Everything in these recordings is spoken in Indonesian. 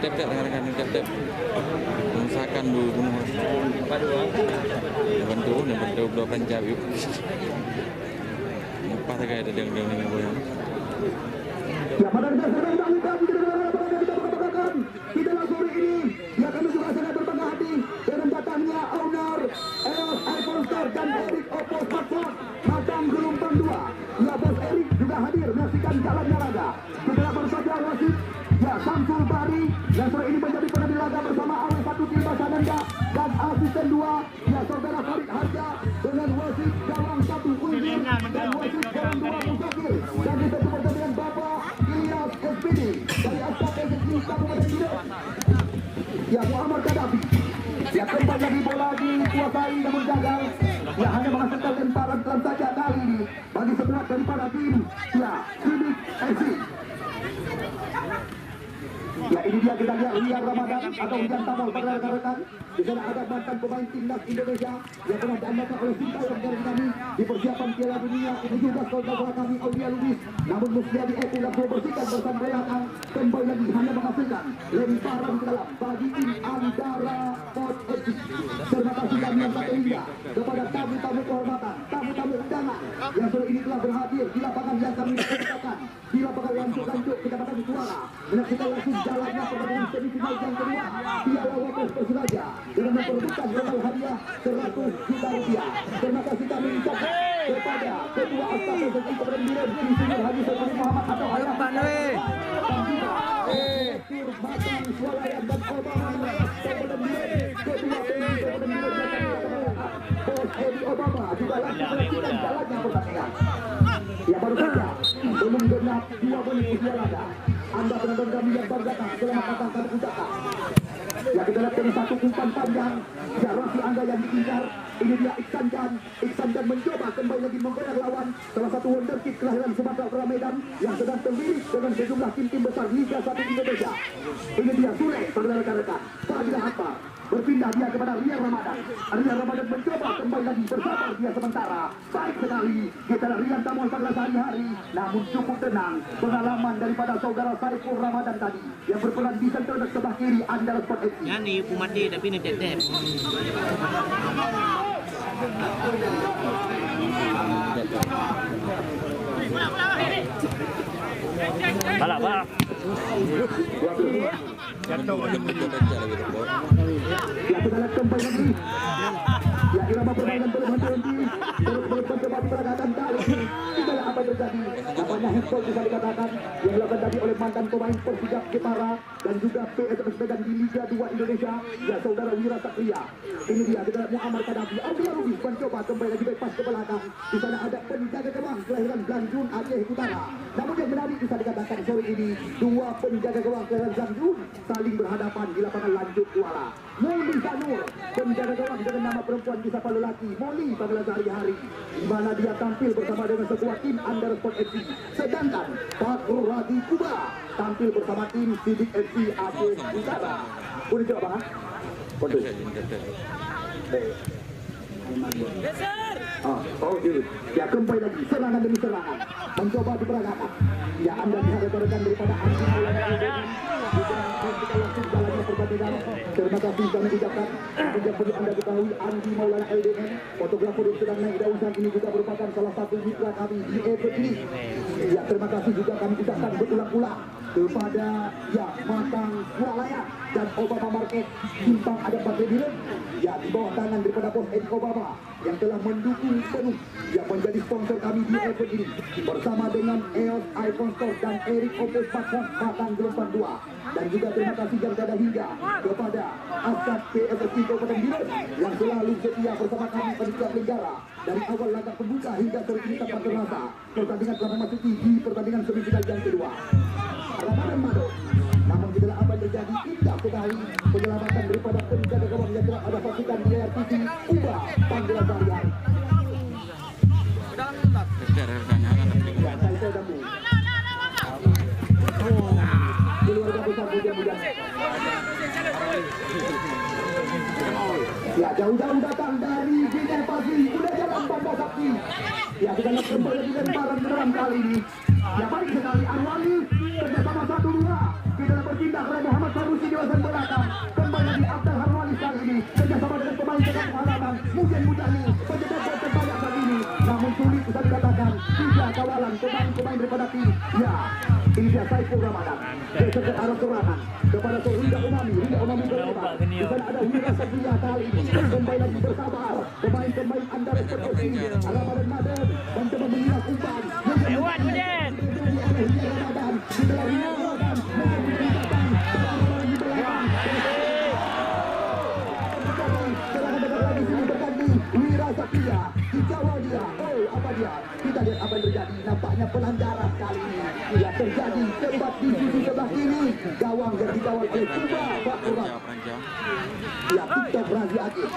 Tep-tep rekan-rekan, tep-tep. Mengusahakan bunuh. Bantu dua pencap yuk. Apa saja ada yang boyong. Ya, pada dasarnya kita langsung ini. Ya, kami juga sangat berbangga hati dengan datangnya owner EOS iPhone Store dan Erik Oppo Smartphone Matang Gelombang 2. Ya, Bos Erik juga hadir menyaksikan jalannya laga. Kita baru saja wasit ya Samsul Bari yang sore ini menjadi penampilan laga bersama AW1 Tilba Sananda dan asisten 2 ya saudara Farid Harja dengan wasit gawang 1 Uldir dan wasit gawang 2 Musakir dan ditutup dengan Bapak Ilyas SPD dari Asap Eksekutif Kabupaten Bidang. Ya, Muhammad Gaddafi ya kembali lagi bola dikuasai namun gagal. Ya, hanya menghasilkan lemparan dalam saja kali ini bagi sebelah daripada tim ya Sidik FC. Ya, ini dia kita lihat Rian Ramadan atau Hujan Tabal pada rekan-rekan. Di sana ada mantan pemain timnas Indonesia yang pernah diandalkan oleh Sintayong dari kami di persiapan Piala Dunia. Ini juga saudara kami Aulia Lubis. Namun Musliadi Eko yang bersihkan bersama Reakan kembali lagi hanya menghasilkan lemparan ke dalam bagi tim Andara Sport FC. Terima kasih kami yang tak terhingga kepada tamu-tamu kehormatan, tamu-tamu undangan yang sore ini telah berhadir di lapangan yang kami katakan di lapangan Lanjut Kecamatan Suara. Menyaksikan langsung jalannya pertandingan semifinal yang kedua Piala Wapres Persiraja dengan memperebutkan total hadiah 100 juta rupiah. Terima kasih kami ucapkan kepada Ketua Asap Eksekutif Kabupaten Bidang Insinyur Haji Saifullah Muhammad atau Ayah dan juga Direktur Matang Swalayan dan Obama Kabupaten Bidang, Ketua PMI Kabupaten Bidang Bos Edi Obama juga langsung menyaksikan jalannya pertandingan. Ya, baru saja belum genap 2 menit usia laga. Anda penonton kami yang baru datang, selamat datang kami ucapkan. Ya, kita lihat dari satu umpan panjang. Ya, Rafi Angga yang diincar. Ini dia Iksan Jan mencoba kembali lagi membenar lawan salah satu wonderkid kelahiran Sumatera Utara Medan yang sedang terlirik dengan sejumlah tim besar Liga 1 Indonesia. Ini dia Sule, saudara rekan-rekan. Fadilah Akbar berpindah dia kepada Rian Ramadan. Rian Ramadan mencoba kembali lagi bersabar dia sementara. Baik sekali kita Rian Tamu pada hari, namun cukup tenang. Pengalaman daripada saudara Saiful Ramadan tadi yang berperan di center sebelah kiri Andara Sport FC. Yani pumati tapi ni tetep. Balak. Jatuh. Ya, kita lihat kembali lagi. Ya, irama permainan berhenti. Terus mencoba diperagakan kali ini. Itulah apa yang terjadi. Namanya handball bisa dikatakan yang dilakukan tadi oleh mantan pemain Persija Jepara dan juga PSMS Medan di Liga 2 Indonesia. Ya, saudara Wira Satria. Ini dia kita lihat Muhammad Gaddafi. Aulia Lubis mencoba kembali lagi bypass ke belakang. Di sana ada penjaga gawang kelahiran Ganjun Aceh Utara. Namun yang menarik bisa dikatakan sore ini 2 penjaga gawang kelahiran Ganjun saling berhadapan di lapangan Lanjut Kuala. Moli Sanur, penjaga gawang dengan nama perempuan disapa lelaki Moli pada sehari-hari, di mana dia tampil bersama dengan sebuah tim Andara Sport FC. Sedangkan Fakrul Razi Kuba tampil bersama tim Sidik FC Aceh Utara. Boleh jawab bang? Betul. Oh, ya kembali lagi serangan demi serangan mencoba diperagakan. Ya, Anda bisa rekan daripada Andi Maulana LDN. Kita langsung jalannya pertandingan. Terima kasih kami ucapkan. Yang perlu Anda ketahui Andi Maulana LDN, fotografer yang sedang naik daun ini juga merupakan salah satu mitra kami di event ini. Ya, terima kasih juga kami ucapkan berulang-ulang kepada ya Matang Swalayan dan Obama Market Simpang ada Patri Biren. Ya, di bawah tangan daripada Bos Edi Obama yang telah mendukung penuh yang menjadi sponsor kami di event ini bersama dengan EOS iPhone Store dan Erik Oppo Smartphone Matang Gelombang 2. Dan juga terima kasih yang tiada hingga kepada Asap PSSI Kabupaten Bidang yang selalu setia bersama kami panitia penyelenggara dari awal laga pembuka hingga sore ini tanpa terasa. Pertandingan telah memasuki di pertandingan semifinal yang kedua. Ramadan Mado. Namun bila apa terjadi indah sekali penyelamatan daripada penjaga gawang yang telah ada pastikan di layar TV ubah panggilan sehari-hari. Ya, saya Dambu. Keluarga besar hujan-hujan. Ya, jauh-jauh datang dari Binai Pagi, udah jalan Banda Sakti. Ya, kita lihat kembali di lemparan beneran kali ini. Ya, baik sekali Anwani kerjasama 1-2. berpindah kepada Muhammad Farusi di kawasan belakang. Kembali lagi Abdul Harwali kali ini kerjasama dengan pemain jaga pengalaman Mujani Mujani penjebak terbanyak kali ini. Namun sulit bisa dikatakan tiga kawalan pemain daripada tim. Ya, ini dia Saiful Ramadan. Geser ke arah serangan kepada Rida Umami. Rida Umami berlebar. Di sana ada Wira Satria kali ini. Kembali lagi bersabar. Pemain Andalas Persi. Ramadan Maden mencoba mengirak umpan. Lewat Maden. Ramadan di dalam Ramadan. Wira Satria dikawal dia. Oh, apa dia? Kita lihat apa yang terjadi. Nampaknya pelanggaran kali ini. Ia terjadi tepat di sisi sebelah kiri. Gawang yang dikawal oleh Cuba Bakurat. Ya, TikTok Razi Aceh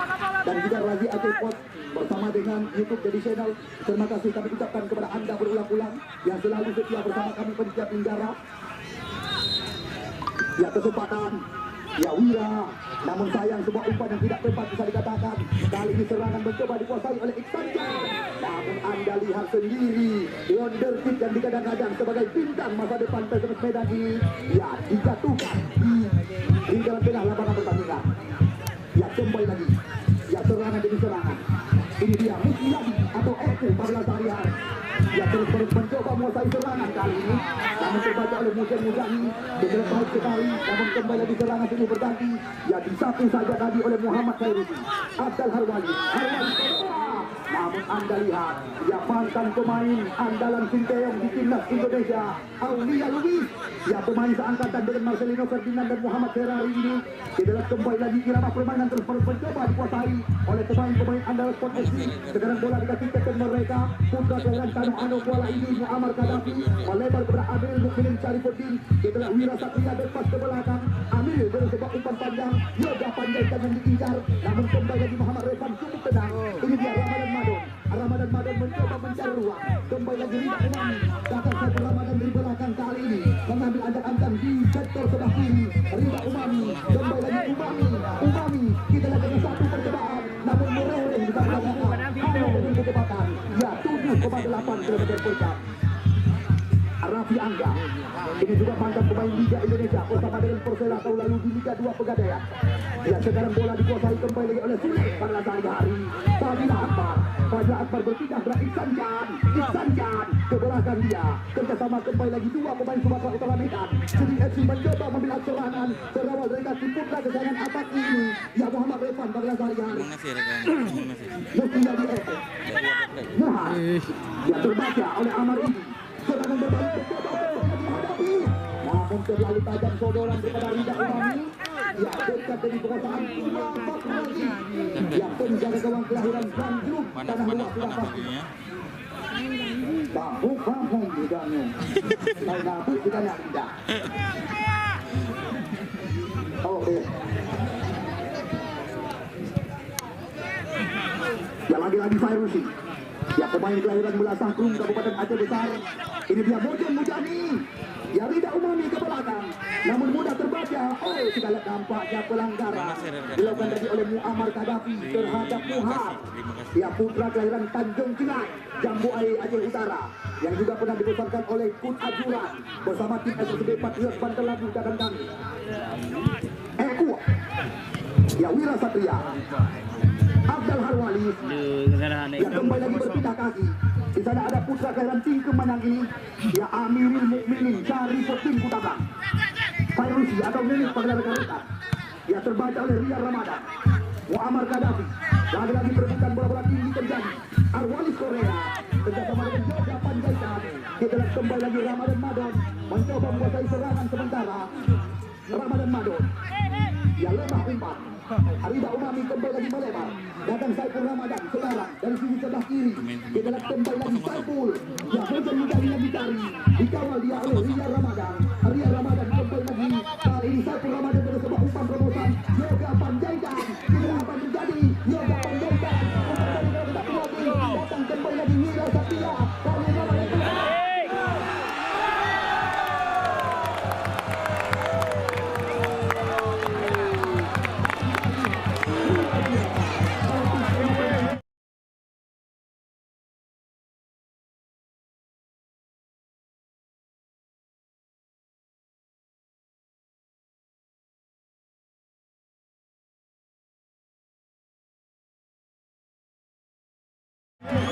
dan juga Razi Aceh Post bersama dengan YouTube jadi channel. Terima kasih kami ucapkan kepada anda berulang-ulang yang selalu setia bersama kami pencipta Pinggara. Ya, kesempatan. Ya, Wira. Namun sayang sebuah umpan yang tidak tepat bisa dikatakan. Kali ini serangan mencoba dikuasai oleh Iksan Jan. Namun anda lihat sendiri wonderkid yang digadang-gadang sebagai bintang masa depan PSMS Medan ini. Ya, dijatuhkan di dalam tengah lapangan pertandingan. Ya, kembali lagi. Ya, serangan demi serangan. Ini dia Musliadi atau Eko 14 harian. Ya, terus mencoba menguasai serangan kali ini. Namun terbaca oleh Mujani. Dia baik sekali. Namun kembali lagi serangan ini berganti. Ya, disapu saja tadi oleh Muhammad Khairuddin. Abdul Harwali. Namun anda lihat, ya mantan pemain andalan Sinteyong di timnas Indonesia, Aulia Lubis. Ya, pemain seangkatan dengan Marcelino Ferdinand dan Muhammad Ferrari ini. Dia kembali lagi irama permainan terus mencoba dikuasai oleh pemain andalan Sport FC. Sekarang bola dikasih kapten mereka, putra kelahiran Tanah Anu Kuala ini Muammar Gaddafi melebar kepada Amir Mukminin Syarifuddin. Dia Wira Satria lepas ke belakang. Amir dengan sebuah umpan panjang, Yoga panjaikan yang diincar. Namun kembali lagi Muhammad Revan cukup tenang. Ini dia Ramadan Madon mencoba mencari ruang. Kembali lagi Rida Umami. Datang satu Ramadan dari belakang kali ini mengambil ancang-ancang di sektor sebelah kiri. Rida Umami. Kembali lagi Umami. Kita lihat dengan satu percobaan. Namun meroleh di belakang. Hanya dengan kecepatan. Ya, 7,8 km per jam. Raffi Angga. Ini juga mantan pemain Liga Indonesia bersama dengan Persela tahun lalu di Liga 2 Pegadaian. Ya, sekarang bola dikuasai kembali lagi oleh Sule pada hari. Fadila Akbar berpindah kepada Iksan Jan ke belakang dia. Kerjasama kembali lagi dua pemain Sumatera Utara Medan. Jadi FC mencoba memilih serangan. Terawal dari kaki putra kesayangan atak ini. Ya, Muhammad Revan pada hari. Mesti jadi Eko. Ya, terbaca oleh Amar ini. Serangan berbalik menghadapi. Namun terlalu tajam sodoran daripada Rida Umami. Ya, dekat dari perkosaan lagi. Ya, penjaga gawang kelahiran Bandung Tanah Luar sudah pasti. Bahu bedanya. Lain apa bedanya tidak. Oke. Ya, lagi-lagi Fairusi. Ya, pemain kelahiran Melasangkung Kabupaten Aceh Besar. Ini dia Mujani. Ya, Rida Umami ke belakang. Namun mudah terbaca. Oh, kita lihat nampaknya pelanggaran dilakukan tadi oleh Muammar Gaddafi terhadap Muhar. Ya, putra kelahiran Tanjung Cinai, Jambu Air Aceh Utara, yang juga pernah dibesarkan oleh Kun Ajuran bersama tim SSB Patriot Banten Labu dan kami. Eko. Ya, Wira Satria. Abdul Harwali. Ya, kembali lagi berpindah kaki. Di sana ada putra kelahiran Tingkeman yang ini. Ya, Amirul Mukminin Syarifuddin Kutabang. Fairusi atau Nenek pada rekan-rekan. Ya, terbaca oleh Ria Ramadan. Muammar Gaddafi. Lagi-lagi perebutan bola-bola tinggi terjadi. Arwalis Korea kerjasama dengan Yoga Panjaitan. Kita lihat kembali lagi Ramadan Madon mencoba menguasai serangan sementara. Ramadan Madon. Ya, lemah umpan. Rida Umami kembali lagi melebar. Datang Saiful Ramadan sekarang dari sisi sebelah kiri. Kita lihat kembali lagi Saiful. Ya, menjadi lagi cari. Dikawal dia oleh Ria Ramadan. Ria Ramadan kembali lagi. Kali ini Saiful Ramadan dengan sebuah umpan terobosan. Yoga Panjaitan. Kita apa terjadi? Yoga Panjaitan. Datang kembali lagi Wira Satria. Jam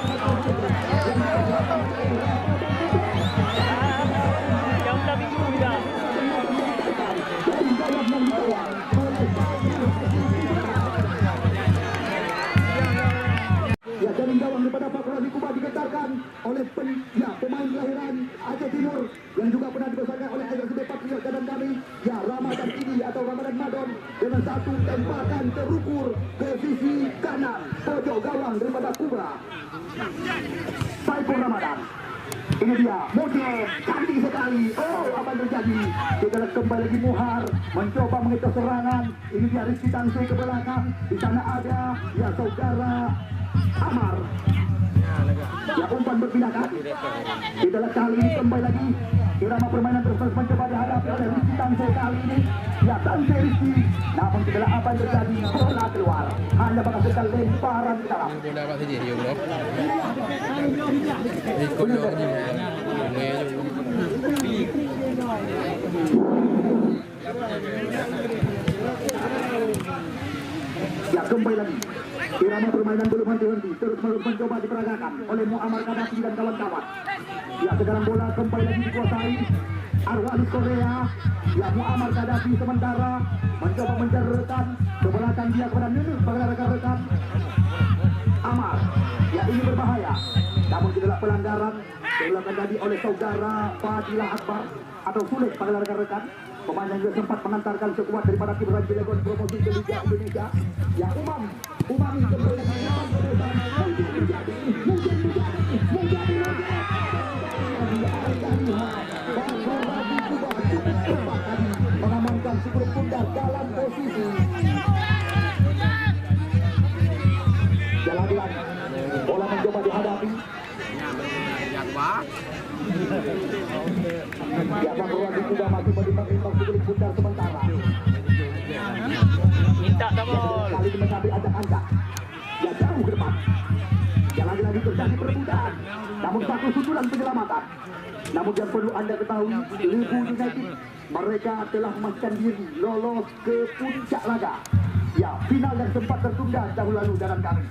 dah minggu dah. Ya, jaring gawang daripada Pak Razi Kuba digetarkan oleh pemain kelahiran Aceh Timur yang juga pernah dibesarkan oleh RSB Patriot dan kami. Ya, Ramadan ini atau Ramadan Madon dengan satu tembakan terukur ke sisi kanan pojok gawang daripada Kubra. Saiful Ramadan. Ini dia, Mudir, cantik sekali. Oh, apa yang terjadi? Kita lihat kembali lagi Muhar mencoba mengejar serangan. Ini dia Rizky Tansi ke belakang. Di sana ada ya saudara Amar. Ya, umpan berpindahkan. Kita lihat kali ini kembali lagi. Irama permainan terus mencoba dihadapi oleh Rizky Tansi kali ini. Ya, Tansi Rizky. Namun kita lihat apa yang terjadi. Bola keluar. Hanya menghasilkan lemparan ke dalam. Bola apa saja dia bro? Ikut dia aja. Ya, kembali lagi. Irama permainan belum henti-henti, terus mencoba diperagakan oleh Muammar Gaddafi dan kawan-kawan. Ya, sekarang bola kembali lagi dikuasai Arwalis Korea. Ya, Muammar Gaddafi sementara mencoba menjarkan ke belakang dia kepada Nunus pada rekan-rekan Amar. Ya, ini berbahaya. Namun tidak pelanggaran dilakukan tadi oleh saudara Fadilah Akbar atau Sulit pada rekan-rekan. Pemain yang juga sempat mengantarkan sekuat daripada tim Raja Legon promosi ke Liga Indonesia. Ya, Umami kembali mengamankan si grup pundak dalam posisi. Jalan-jalan bola mencoba dihadapi. Ya, Bang Ruadi juga masih menimbang-nimbang sebelum pundak sementara. Minta double. Kali ini mengambil acak-acak. Ya, jauh ke depan. Ya, lagi-lagi terjadi perebutan. Namun satu susulan penyelamatan. Namun yang perlu Anda ketahui, Lebu United mereka telah memastikan diri lolos ke puncak laga. Ya, final yang sempat tertunda dahulu lalu jalan kami.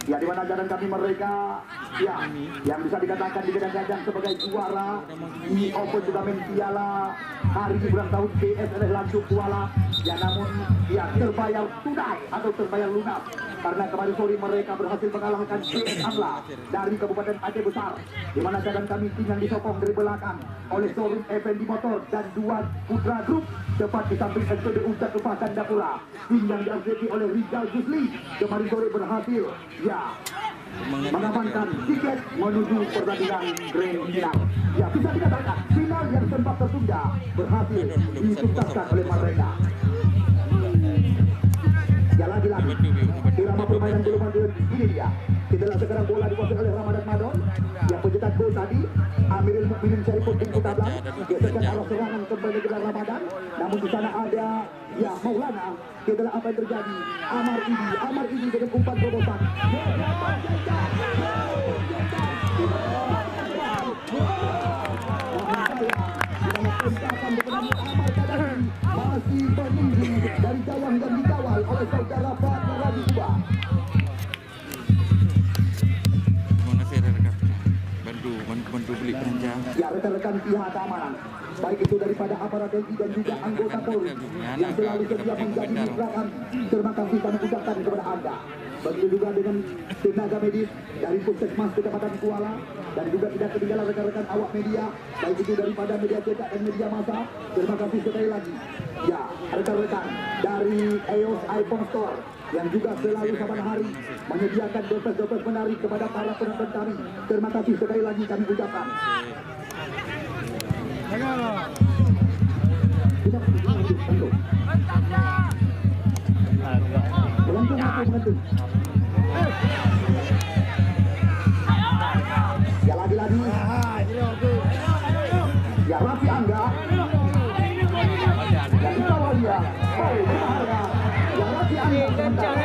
Ya, di mana jalan kami mereka ya yang bisa dikatakan digadang-gadang sebagai juara di Open Turnamen Piala Hari Ulang Tahun PSLS Langsung Kuala. Ya, namun ya terbayar tunai atau terbayar lunas karena kemarin sore mereka berhasil mengalahkan PS Amla dari Kabupaten Aceh Besar, di mana jalan kami tinggal disokong dari belakang oleh Sorum Effendi Motor dan dua Putra Group tepat di samping SPB Ustaz Upah Tandapura. Tim yang diaksesi oleh Rizal Jusli kemarin sore berhasil ya mengamankan tiket menuju pertandingan Grand Final. Ya, bisa dikatakan final yang sempat tertunda berhasil dituntaskan oleh mereka. Ya, lagi-lagi irama permainan belum ada. Ini dia. Kita lihat sekarang bola dikuasai oleh Ramadan Madon. Yang pencetak gol tadi Amirul Mukminin Syarifuddin Kutablang. Geserkan arah serangan kembali ke Ramadan. Namun di sana ada ya Maulana. Kita lihat apa yang terjadi. Amar ini dengan umpan terobosan. Masih menunggu dari gawang dan dikawal oleh saudara Fadil Razi Kuba. Mana saya rekan bantu beli belanja. Ya, rekan-rekan pihak keamanan, baik itu daripada aparat TNI dan juga anggota Polri yang selalu sedia menjadi mitra. Terima kasih kami ucapkan kepada Anda. Begitu juga dengan tenaga medis dari Puskesmas Kecamatan Kuala dan juga tidak ketinggalan rekan-rekan awak media, baik itu daripada media cetak dan media massa. Terima kasih sekali lagi. Ya, rekan-rekan dari EOS iPhone Store yang juga selalu saban hari menyediakan dompet-dompet menarik kepada para penonton kami. Terima kasih sekali lagi kami ucapkan. Mengentung. Ya, lagi-lagi. Ya, Raffi Angga. Ya, dikawal dia. Oh, berbahaya. Ya, Raffi Angga sementara.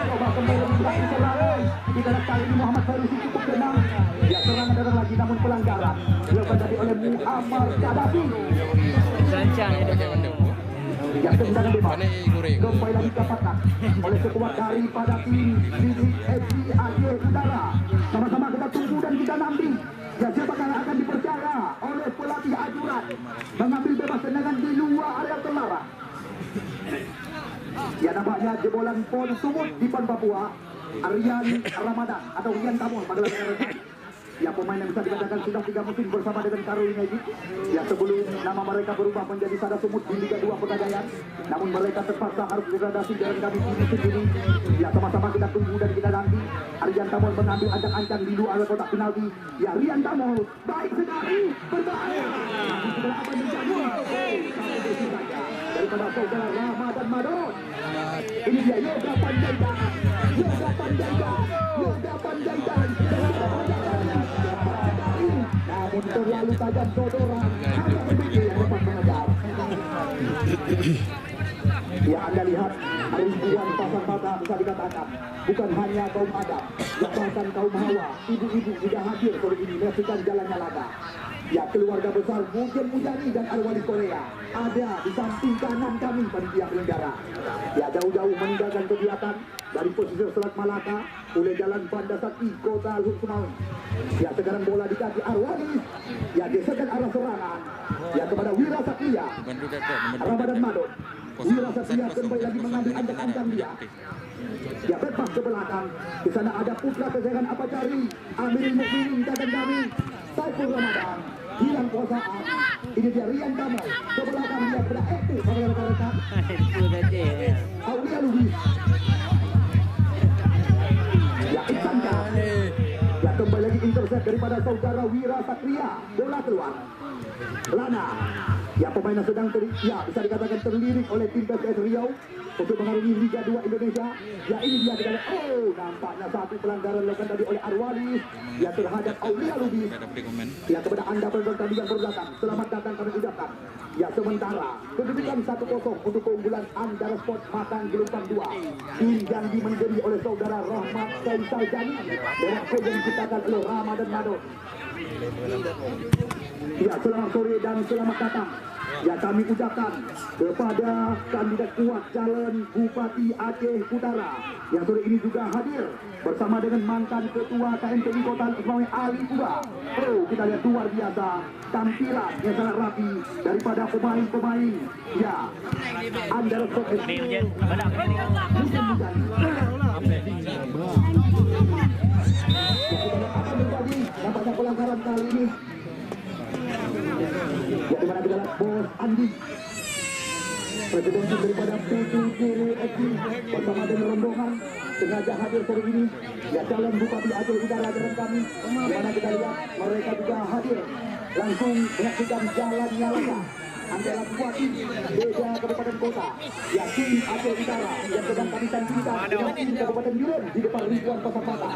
Coba kembali lagi serangan. Kita lihat kali ini Muhammad Farusi cukup tenang. Ya, serangan datang lagi namun pelanggaran dilakukan tadi oleh Muammar Gaddafi. Rancang ya. Ya, tendangan bebas. Balik goreng. Kembali lagi dapatkan oleh sekuat daripada tim Didik FC Aceh Utara. Sama-sama kita tunggu dan kita nanti. Ya, siapakah yang akan dipercaya oleh pelatih Ajuran mengambil bebas tendangan di luar area terlarang. Ya, nampaknya jebolan pon sumut di Pan Papua. Aryan Ramadan atau Rian Tamon pada rekan. Ya, pemain yang bisa dikatakan sudah 3 musim bersama dengan Karo United. Ya, sebelum nama mereka berubah menjadi Sada Sumut di Liga 2 Pegadaian, namun mereka terpaksa harus degradasi dari kami di musim ini. Ya, sama-sama kita tunggu dan kita nanti. Aryan Tamon mengambil ancang-ancang di luar kotak penalti. Ya, Rian Tamon baik sekali, berbahaya. Namun setelah apa terjadi? Daripada saudara Ramadan Madon. Ini dia Yoga Panjaitan. Yoga Panjaitan. Yoga Panjaitan. Namun terlalu tajam Sodora. Hanya begitu yang dapat mengejar. Ya, Anda lihat ribuan pasang mata bisa dikatakan bukan hanya kaum adat, bahkan kaum hawa, ibu-ibu juga hadir sore ini menyaksikan jalannya laga. Ya, keluarga besar Mujen Mujani dan Arwani Korea ada di samping kanan kami panitia penyelenggara. Ya, jauh-jauh meninggalkan kegiatan dari pesisir Selat Malaka oleh jalan Banda Sakti Kota Luk Sumawe. Ya, sekarang bola di kaki Arwani. Ya, geserkan arah serangan. Ya, kepada Wira Satria. Ramadan Madon. Wira Satria kembali lagi mengambil ancang-ancang dia. Ya, bebas ke belakang. Di sana ada putra kesayangan Apacari, Amirul Mukminin kakak kami, Saiful Ramadan. Hilang kuasaan. Ini dia Rian Tamon. Ke belakang dia pada Etu pada rekan-rekan. Aulia Lubis. Ya, Iksanka. Ya, kembali lagi intercept daripada saudara Wira Satria. Bola keluar. Lana. Ya, pemain yang sedang bisa dikatakan terlirik oleh tim PSS Riau untuk mengarungi Liga 2 Indonesia. Ya, ini dia dikatakan, nampaknya satu pelanggaran dilakukan tadi oleh Arwani ya terhadap Aulia Lubis. Ya, kepada Anda penonton tadi yang berbelakang, selamat datang kami ucapkan. Ya, sementara kedudukan 1-0 untuk keunggulan Andara Sport Matang Gelombang 2. Tim yang dimendiri oleh saudara Rahmat Faisal Jani dengan gol yang diciptakan oleh Ramadan Madon. Ya, selamat sore dan selamat datang. Ya, kami ucapkan kepada kandidat kuat calon Bupati Aceh Utara yang sore ini juga hadir bersama dengan mantan Ketua KMPI Kota Sumawe Ali Kuba. Kita lihat luar biasa tampilan yang sangat rapi daripada pemain-pemain. Ya, Andara Sport nampaknya pelanggaran kali ini. Ya, dimana kita lihat Bos Andi presidensi daripada PTG FC bersama dengan rombongan sengaja hadir sore ini. Ya, calon Bupati Aceh Utara dengan kami, dimana kita lihat mereka juga hadir langsung menyaksikan jalannya laga antara dua tim beda kabupaten kota. Ya, tim Aceh Utara yang sedang kami tampilkan dengan tim Kabupaten Biren di depan ribuan pasang mata.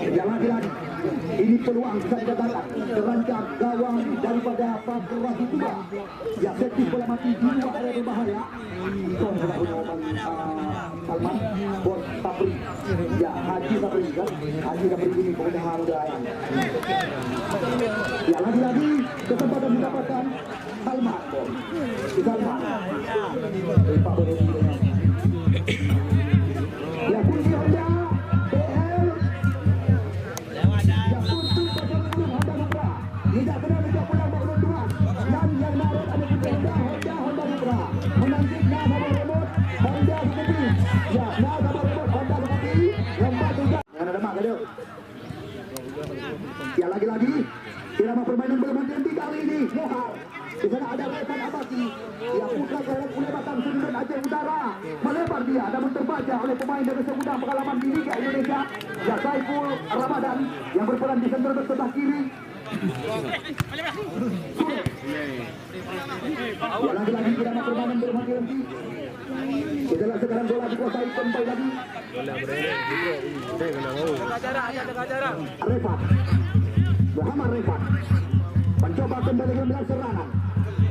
Ya, lagi-lagi ini peluang bisa dikatakan terancam gawang daripada Fakir Wahid juga. Ya, setif bola mati di luar area berbahaya. Salman Bos Tapri. Ya, Haji Tapri kan. Haji Tapri ini pengusaha muda. Ya, lagi-lagi kesempatan didapatkan Salman. Salman. Pak Bodoh. Ya, kunci Honda BL. Ya, kunci Honda Nubra. Tidak benar menjawab bola nomor 2. Dan yang marah ada kunci Honda Nubra. Menantiknya nomor remote Honda Bukati. Ya, nomor remote Honda Bukati. Lompat juga. Yang ada mak kali. Ya, lagi-lagi irama permainan belum berhenti kali ini. Mohar. Di sana ada Revan Abasi. Ya, putra kelahiran Ule Batang Sundun Aceh Utara. Melebar dia namun terbaca oleh pemain dari segudang pengalaman di Liga Indonesia. Ya, Saiful Ramadan yang berperan di center sebelah kiri. Ya, lagi-lagi irama permainan belum berhenti. Sekarang bola dikuasai kembali lagi. Revan. Muhammad Revan mencoba kembali dengan serangan.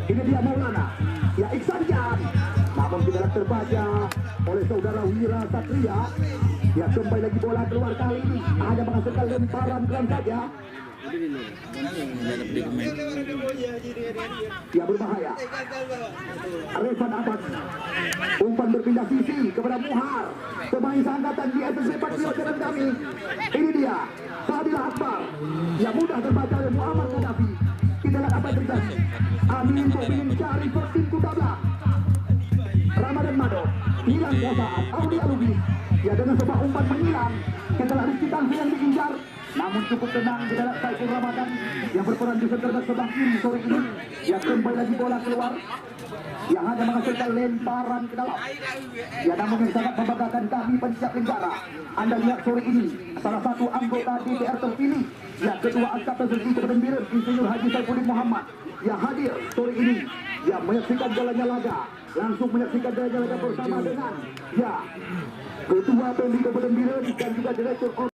Ini dia Maulana. Ya, Iksan Jan. Namun tidak terbaca oleh saudara Wira Satria. Ya, kembali lagi bola keluar kali ini. Hanya menghasilkan lemparan keran saja. Ada predikmen. Ya berbahaya. Arifan Ahmad. Umpan berpindah sisi kepada Muhar. Pemain seangkatan di SSB Patriot dan kami. Ini dia. Fadil Akbar. Yang mudah terbaca oleh Muhammad Gaddafi. Kita lihat apa yang terjadi. Amin Mukmin cari tim Kutabla. Ramadan Mado. Hilang kuasaan. Audi Alubi. Ya dengan sebuah umpan menghilang. Kita lihat Rizky Tansi yang diincar. Namun cukup tenang di dalam Saiful Ramadan yang berperan di center sebelah kiri sore ini. Yang kembali lagi bola keluar. Yang hanya menghasilkan lemparan ke dalam. Ya namun yang sangat membanggakan kami pencak penjara. Anda lihat sore ini salah satu anggota DPR terpilih. Ya ketua Angkatan Serti Kependidikan Insinyur Haji Saifuddin Muhammad. Yang hadir sore ini. Yang menyaksikan jalannya laga. Langsung menyaksikan jalannya laga bersama dengan ya ketua Pendi Kependidikan dan juga direktur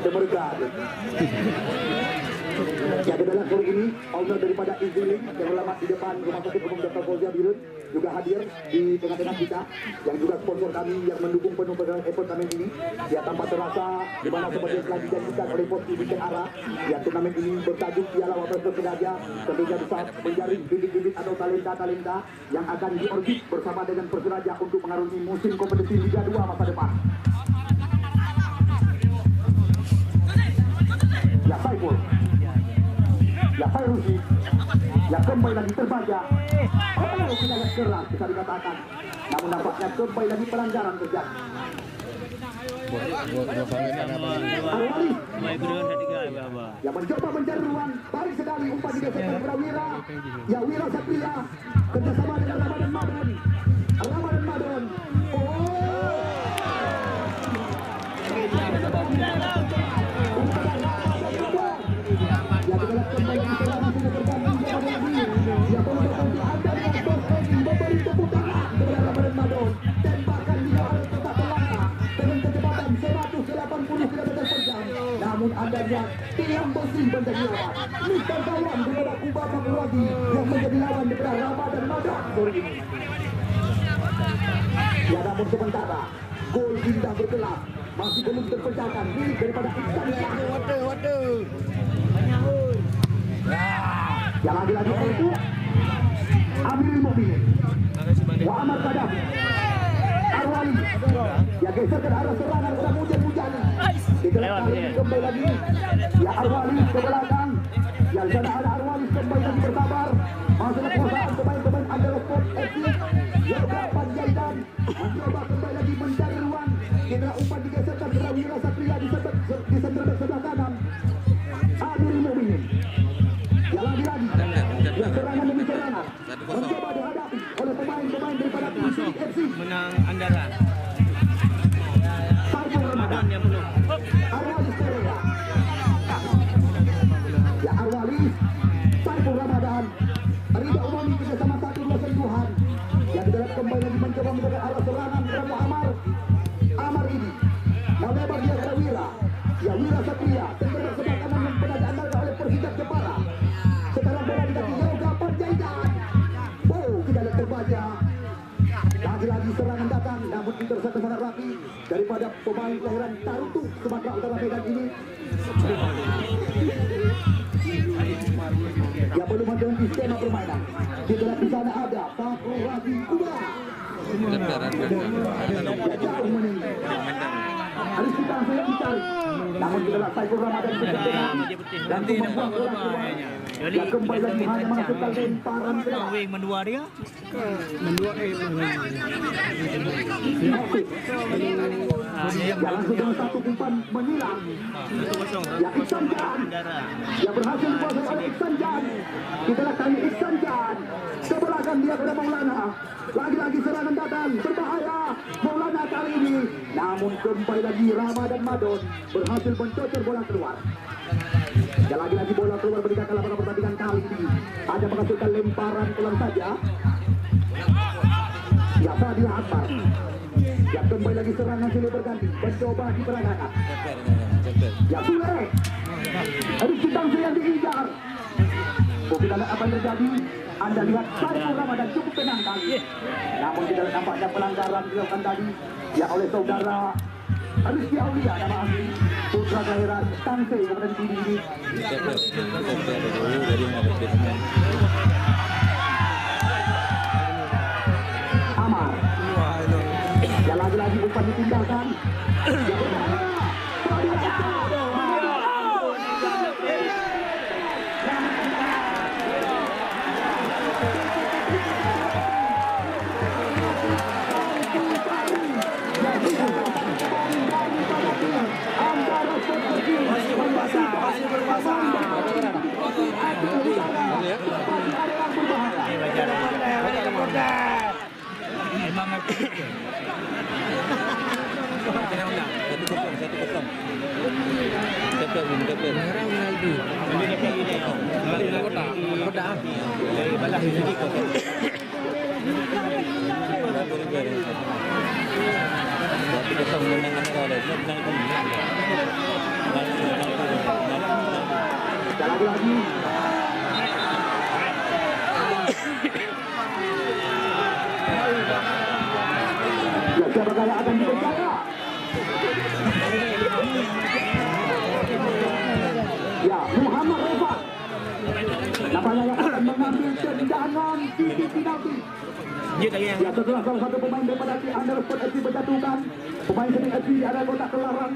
Demergat. Ya adalah sore ini owner daripada Izilin yang berlamat di depan Rumah Sakit Umum Dr. Fauzia Birun juga hadir di tengah-tengah kita, yang juga sponsor kami yang mendukung penuh perjalanan effort kami ini. Ya tanpa terasa di mana seperti yang telah dijanjikan oleh Pos TV Arah, ya turnamen ini bertajuk Piala Wapres Bersenaja, tentunya bisa menjaring bibit-bibit atau talenta-talenta yang akan diorbit bersama dengan Persiraja untuk mengarungi musim kompetisi Liga 2 masa depan. Ya Saiful, ya Fairuzi, ya kembali lagi terbaca. Oh, kita lihat keras bisa dikatakan. Namun nampaknya kembali lagi pelanggaran terjadi. Arwali yang mencoba mencari ruang, baik sekali umpan digeserkan kepada Wira. Ya Wira Satria kerjasama dengan Ramadan Madon. Ramadan Madon. Namun Anda lihat tiang besi menjadi lawan. Bukan lawan kepada Kuba Pakulagi yang menjadi lawan daripada Ramadan Madon sore ini. Ya namun sementara gol indah bergelap masih belum terpecahkan milik daripada Iksan. Ya lagi-lagi itu Amirul Mukminin, Muhammad Gaddafi, Arwali, ya geser ke arah serangan kepada Mujani. Kembali lagi, ya Arwali ke belakang, yang sana ada Arwali kembali lagi bersabar. Masalah kuasaan pemain-pemain Andalus Sport FC, Yoga Panjaitan mencoba kembali lagi mencari ruang. Kita umpan digeserkan kepada Wira Satria di center sebelah kanan. Amirul Mukminin. Ya lagi-lagi, ya serangan demi serangan mencoba dihadapi oleh pemain-pemain daripada Persib FC. Menang Andara. Saiful Ramadan yang belum. Arwali Korea. Ya Arwali, Saiful Ramadan, Rida Umami kerjasama 1-2 sentuhan. Yang didalam kembali lagi mencoba menjaga arah serangan kepada Amar ini. Melebar dia kepada Wira. Ya Wira Satria, tenggara sebelah kanan yang pernah diandalkan oleh Persijap Jepara. Sekarang bola di kaki Yoga Panjaitan. Oh, kita lihat terbaca. Lagi-lagi serangan datang, namun intercept sangat rapi daripada pemain kelahiran Tarutu, Sumatera Utara Medan ini. Ya belum ada skema permainan. Kita lihat di sana ada Fakru Razi Kuba. Ya jauh meninggi. Harus kita langsung dicari. Namun kita lihat Saiful Ramadan kecenderungan dan membuang bola keluar. Ya kembali lagi hanya menghasilkan lemparan ke dalam. Mendua dia. Ya langsung dengan satu umpan menilang. Ya Iksan Jan yang berhasil dikuasai oleh Iksan Jan. Kita lihat kali Iksan Jan ke belakang dia kepada Maulana. Lagi-lagi serangan datang berbahaya Maulana kali ini. Namun kembali lagi Ramadan Madon berhasil mencocor bola keluar. Ya lagi-lagi bola keluar berdasarkan lapangan pertandingan kali ini. Ada menghasilkan lemparan pulang saja. Ya Fadil Akbar. Ya kembali lagi serangan silih berganti. Mencoba diperagakan. Ya Sule. Harus kita yang diincar. Oh, kita lihat apa yang terjadi. Anda lihat Saiful Ramadan cukup tenang kali. Namun tidak nampaknya pelanggaran dilakukan tadi. Ya oleh saudara Rizky Aulia nama asli putra kelahiran Tangse Kabupaten Pidi ini. Amar. Ya lagi-lagi umpan ditinggalkan. Lagi-lagi ya, siapa kaya akan dipenjara. Ya, Muhammad Rifat nampaknya yang akan mengambil tendangan titik penalti. Ya, setelah salah satu pemain daripada Undersport FC berjatuhkan, pemain Senik FC ada kotak terlarang.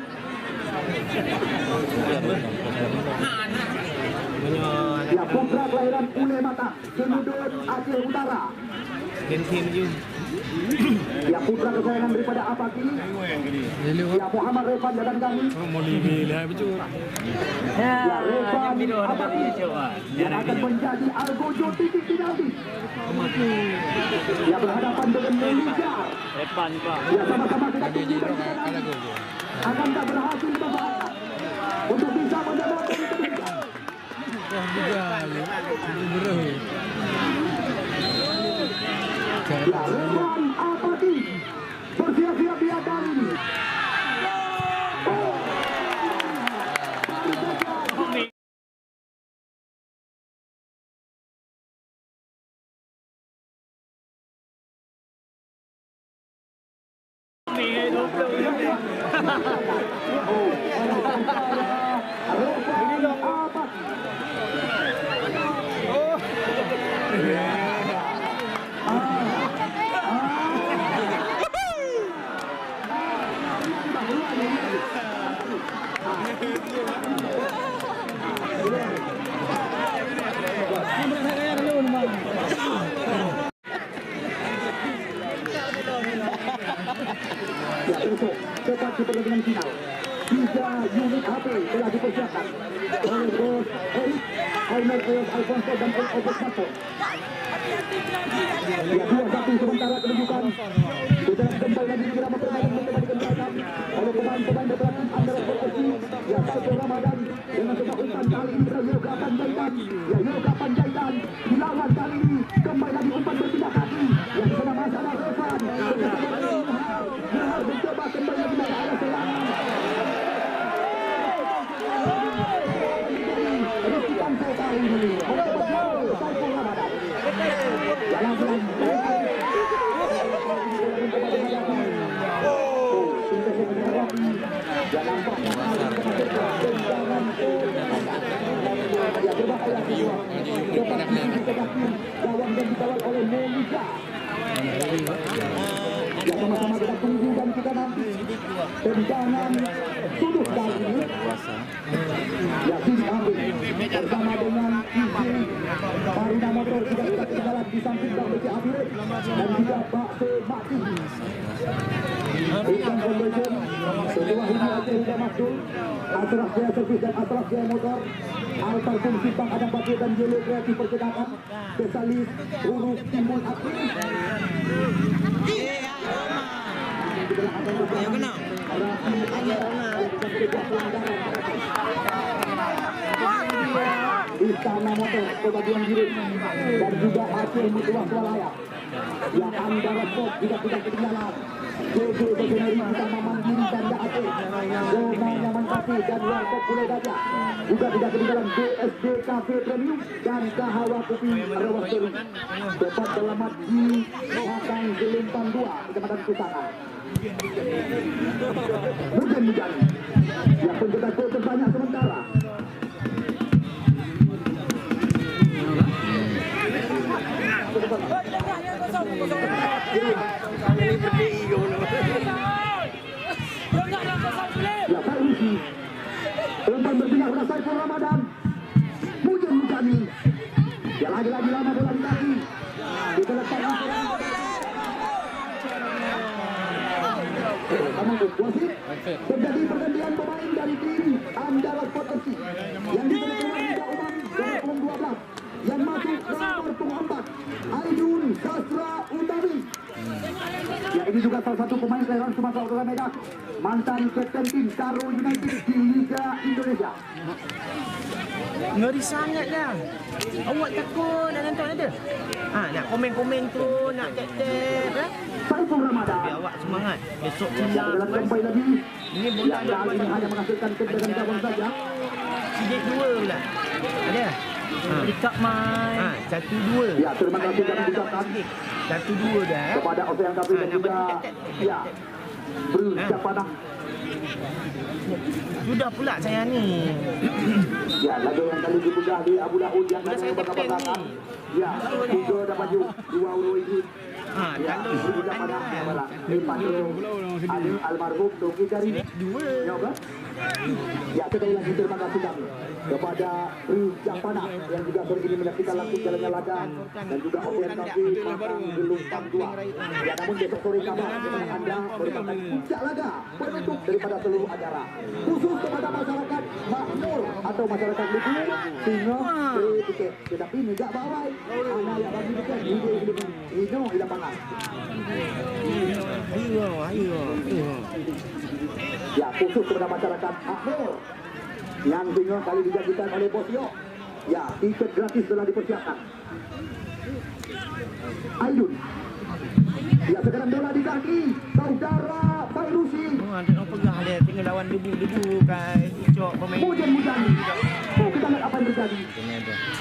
Ya, putra kelahiran Ule Mata, Senudut Aceh Utara. Ya, putra kesayangan daripada Apaki. Ya, Muhammad Revan dan kami. Ya, Revan Apaki yang akan menjadi Argojo titik penalti. Ya, berhadapan dengan Melijar. Ya, sama-sama kita tunggu dan kita nanti akan tak berhasil berbahaya untuk bisa mendapatkan kemenangan. Ya, Revan Apaki bersiap-siap di atas ini. Ya, besok cepat di pertandingan final 3 unit HP telah dipersiapkan oleh Bos Erik, Ainer Eos Alfonso dan Obos Mato. Ya, 2-1 sementara kedudukan. Sudah kembali lagi irama permainan kembali dikembangkan oleh pemain-pemain dari tim Undersport FC. Ya, Saiful Ramadan dengan sebuah umpan kali ini berhasil Yoga Panjaitan. Ya, Yoga Panjaitan dilawan kali ini kembali lagi umpan berpindah kaki. Yang di sana masih ada Revan. Mencoba kembali lagi dari arah serangan. Risikan saya kali ini mencoba jauh Saiful Ramadan. Jalan ya, sama-sama kita tunggu dan kita nanti tendangan sudut kali ini. Ya, diambil bersama dengan izin Marina Motor sudah kita ketinggalan di samping WC Abiret dan juga Bakso Mati. Ikan Foundation sebuah ini Aceh Huda Maksul, Asraf Jaya Servis dan Asraf Jaya Motor, Altar Pun Simpang Adam Bakir dan Yellow Kreatif Percetakan, Spesialis Huruf Timbul Aktif. Ya benar. Istana Motor Kebagian Giring dan juga Aceh Mutuah Swalaya. Yang Andara Sport juga tidak ketinggalan. JJ Segenari bersama Mandiri Banda Aceh, Zona Nyaman Cafe dan Warkop Pulau Gajah. Juga tidak ketinggalan BSD Cafe Premium dan Kahawa Kopi Rawas Teru. Tepat selamat di Hakang Gelempang 2, Kecamatan Kusaka. Mujani. Yang pencetak gol terbanyak sementara. Ya, Fairusi. Umpan berpindah kepada Saiful Ramadan. Mujani. Ya, lagi-lagi lama bola di kaki. Kita letak terjadi pergantian pemain dari tim Andalas Potensi yang dikenakan Liga Umum nomor punggung 12 yang masuk nomor punggung 4 Aidun Sastra Utami. Ya, ini juga salah satu pemain kelahiran Sumatera Utara Medan, mantan kapten tim Karo United di Liga Indonesia. Ngeri sangat dah. Awak takut nak nonton ada? Nak komen-komen tu, nak tap-tap lah. Saiful Ramadan. Biar awak semangat. Besok Ya, siang. dalam sampai lagi. Ini bola Yang ada kali ini hanya menghasilkan tendangan gawang saja. Sidik 2 pula. Ada? Dekat main. 1-2. Ya, terima kasih kami ucapkan 1-2 dah. kepada Ocean Kapri dan juga ya Bruce Japanah. Sudah pula saya ni. Ya, laga yang kali dibuka di Abu Dhabi yang Sudah ada saya beberapa tekan belakang. ni. Ya, 3 dah maju 2 euro ini. Ya, Kalau Bruce Japanah malah lepas itu ada almarhum Doki Kari. 2. Ya, kan? Ya, sekali lagi terima kasih kami kepada Bruce Japanah yang juga sore ini menyaksikan langsung jalannya laga dan juga Ocean Kapri Matang Gelumpang 2. Ya, namun besok sore kabar kepada Anda merupakan puncak laga penutup daripada seluruh acara. Khusus kepada masyarakat makmur atau masyarakat lugu tinggal beli tiket. Tetapi tidak bawai. Anak yang bagi tiket ini di lapangan. Ayo. Ya, khusus kepada masyarakat makmur yang tinggal kali dijanjikan oleh Bosio. Ya, tiket gratis telah dipersiapkan. Aidun. Ya, sekarang bola di kaki saudara Fairusi. Tengok pegah dia tinggal lawan debu-debu kat Icok pemain. Mujani. Kita lihat apa yang terjadi.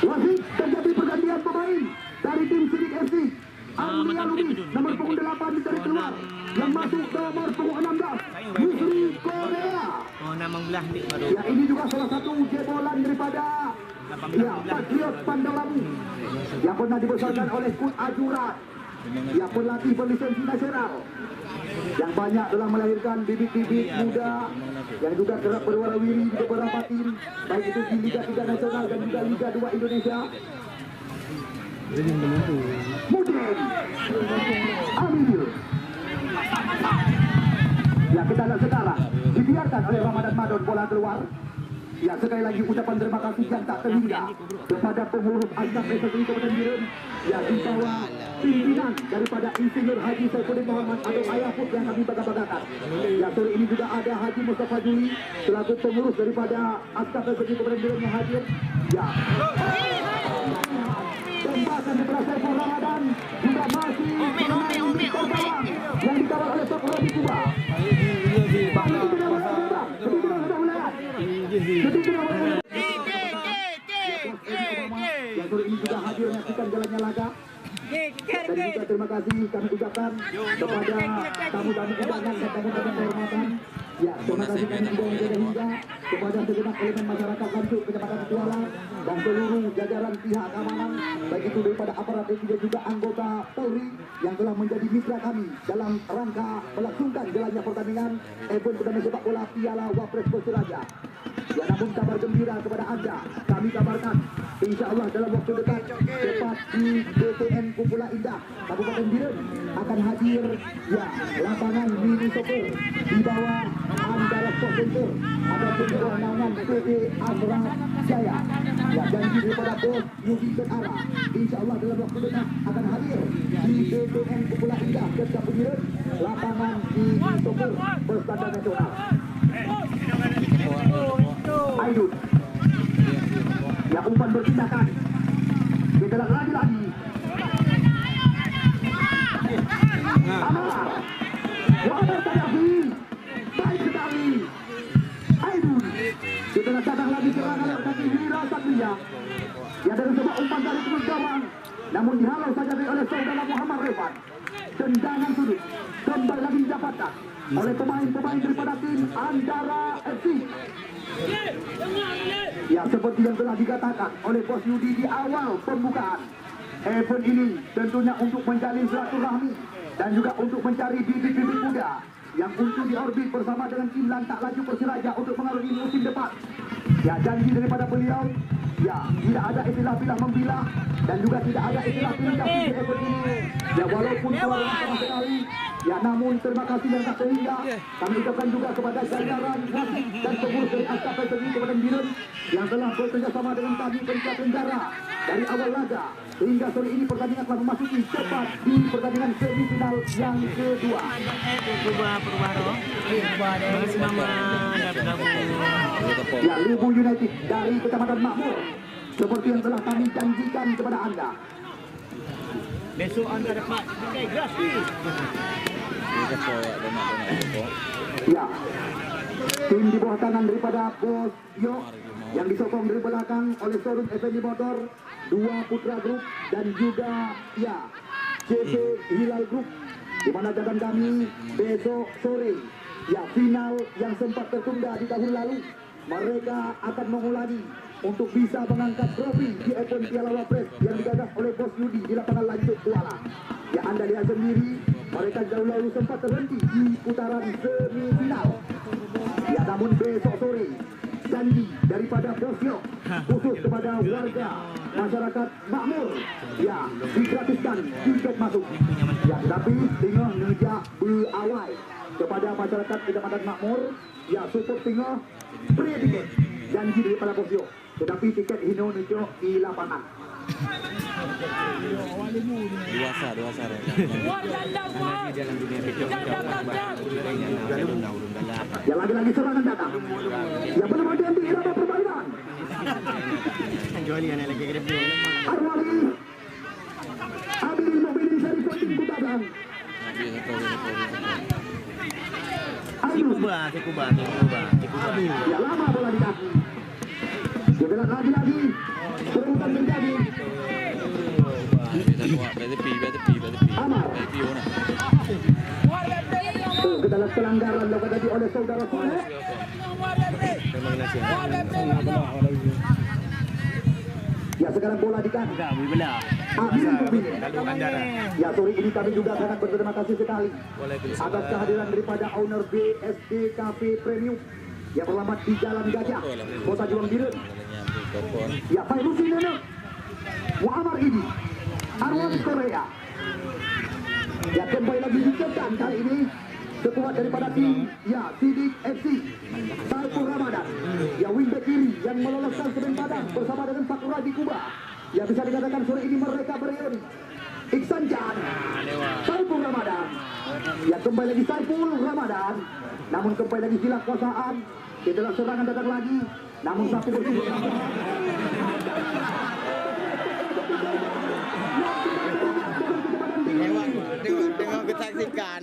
Wasit, terjadi pergantian pemain dari tim Sidik FC. Amri Aludi nomor punggung 8 ditarik keluar. Yang masuk nomor punggung 16 Yusri Korea. Nama belah dik baru. Ya, ini juga salah satu jebolan daripada ya Patriot Pandalamu yang pernah dibesarkan oleh Kut Ajurat, yang pelatih berlisensi nasional, yang banyak telah melahirkan bibit-bibit muda yang juga kerap berwarawiri di beberapa tim, baik itu di Liga 3 Nasional dan juga Liga 2 Indonesia. Mudin Amir. Ya, kita lihat sekarang dibiarkan oleh Ramadan Madon, bola keluar. Ya, sekali lagi ucapan terima kasih yang tak terhingga kepada pengurus Asnaf SSI Kabupaten Biren, ya di bawah pimpinan daripada Insinyur Haji Saifuddin Muhammad atau Ayah Put yang kami bangga-banggakan. Ya, sore ini juga ada Haji Mustafa Juli selaku pengurus daripada Asnaf SSI Kabupaten Biren yang hadir. Ya, tembakan daripada Saiful Ramadan juga masih yang dikawal oleh Sok Robi Kuba. Yang sore ini juga hadir menyaksikan jalannya laga. Dan juga terima kasih kami ucapkan kepada tamu-tamu undangan dan tamu-tamu kehormatan. Ya, terima kasih kami juga menjaga hingga kepada segenap elemen masyarakat Lancuk, Kecamatan Kuala dan seluruh jajaran pihak keamanan, baik itu daripada aparat dan juga anggota Polri yang telah menjadi mitra kami dalam rangka melangsungkan jalannya pertandingan event turnamen sepak bola Piala Wapres Persiraja. Ya, namun kabar gembira kepada Anda, kami kabarkan insya Allah dalam waktu dekat tepat di BTN Kupula Indah Kabupaten Biren akan hadir ya lapangan mini soccer di bawah Andalas Sport Center ataupun di bawah naungan PT Asra Jaya. Ya, janji daripada bos Yuki Kenara insya Allah dalam waktu dekat akan hadir di BTN Kupula Indah Kabupaten Biren lapangan mini soccer berstandar nasional. Aidun. Ya, umpan bertindakan. Kita lihat lagi. Amar. Wabar Tadafi. Baik sekali. Aidun. Kita lihat datang lagi serangan oleh kaki Wira Satria. Ya, dari sebuah umpan dari terus gawang. Namun dihalau saja oleh saudara Muhammad Refat. Tendangan sudut. kembali lagi didapatkan oleh pemain-pemain daripada tim Andara FC. Ya, seperti yang telah dikatakan oleh Bos Yudi di awal pembukaan, event ini tentunya untuk menjalin silaturahmi dan juga untuk mencari bibit-bibit muda yang untuk diorbit bersama dengan tim Lantak Laju Persiraja untuk mengarungi musim depan. Ya, janji daripada beliau, ya, tidak ada istilah pilah membilah dan juga tidak ada istilah pilih kasih di event ini. Ya, walaupun kurang sama sekali, ya, namun terima kasih yang tak sehingga kami ucapkan juga kepada jajaran wasit dan pengurus dari Askapel Seni Kabupaten Biren yang telah bekerjasama dengan kami Pencat Tenggara dari awal laga hingga sore ini pertandingan telah memasuki cepat di pertandingan semifinal yang kedua. Ya, Lubu United dari Kecamatan Makmur seperti yang telah kami janjikan kepada Anda. Besok anda dapat tiket gratis. Ya, tim di bawah tangan daripada Bos Yo yang disokong dari belakang oleh Showroom Effendi Motor, dua Putra Group dan juga ya CP Hilal Group, di mana jadwal kami besok sore ya final yang sempat tertunda di tahun lalu mereka akan mengulangi untuk bisa mengangkat trofi di event Piala Wapres yang digagas oleh Bos Yudi di lapangan Lanjut Kuala. Ya, Anda lihat sendiri mereka jauh lalu sempat terhenti di putaran semifinal. Ya, namun besok sore janji daripada Bos Yo khusus kepada warga masyarakat Makmur, ya, digratiskan tiket masuk. Ya, tapi tengah ngejak berawai kepada masyarakat Kecamatan Makmur, ya, support tengah free tiket janji daripada Bos Yo, tetapi tiket hino nujo di lapangan. Dewasa. Ya, lagi-lagi serangan datang. Ya, belum ada yang irama permainan. Arwali ambil mobil dari Kotim Kutabang. Cikuba. Ya, lama bola di kaki. Dia lagi-lagi perebutan terjadi. Amar. Kedalam pelanggaran yang terjadi oleh saudara Soleh. Ya, sekarang bola di kaki. Ambil mobil. Ya, sore ini kami juga sangat berterima kasih sekali atas kehadiran daripada owner BSD Cafe Premium yang beralamat di Jalan Gajah, Kota Juang Biren. Ya, Fairusi Nene, Muammar ini, Arwan Korea. Ya, kembali lagi dicetak kali ini sekuat daripada tim, ya, Sidik FC, Saiful Ramadan, ya, wingback kiri yang meloloskan Semen Padang bersama dengan Sakura di Kuba. Ya, bisa dikatakan sore ini mereka bereuni. Iksan Jan, Saiful Ramadan, ya, kembali lagi Saiful Ramadan, namun kembali lagi hilang kuasaan. Setelah serangan datang lagi, namun satu bersih. Tengok kesaksikan.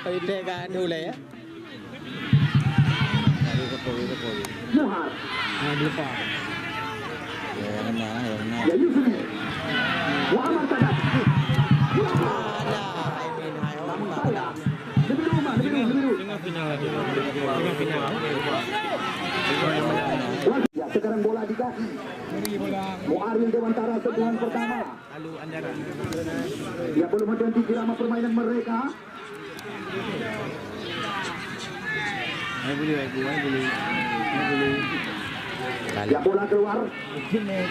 Ide kan dulu ya. Muhar. Ya, Yusuf. Muhammad Sadat. Ya, sekarang bola di kaki. Muaril Dewantara sentuhan pertama. Ya, belum henti irama permainan mereka. Ya, bola keluar.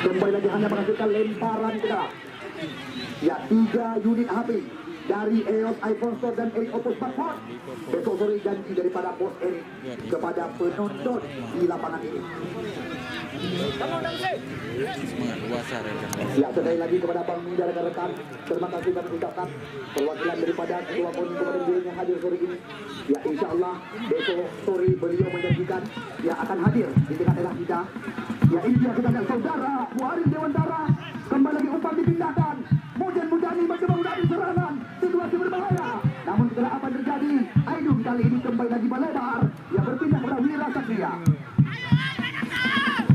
Kembali lagi hanya menghasilkan lemparan ke dalam. Ya, 3 unit HP dari EOS iPhone Store dan Eric Opus Smartphone. Besok sore janji daripada Bos Eric kepada penonton di lapangan ini. Ya, sekali lagi kepada Bang Mida rekan-rekan, terima kasih kami ucapkan perwakilan daripada Ketua Poni Kabupaten Biren yang hadir sore ini. Ya, insya Allah besok sore beliau menjanjikan ya akan hadir di tengah-tengah kita. Ya, ini dia kita saudara Muaril Dewantara. Kembali lagi umpan dipindahkan. Mujani mencoba menghadapi serangan. Situasi berbahaya. Namun setelah apa terjadi? Aidum kali ini kembali lagi melebar. Ya, berpindah kepada Wira Satria.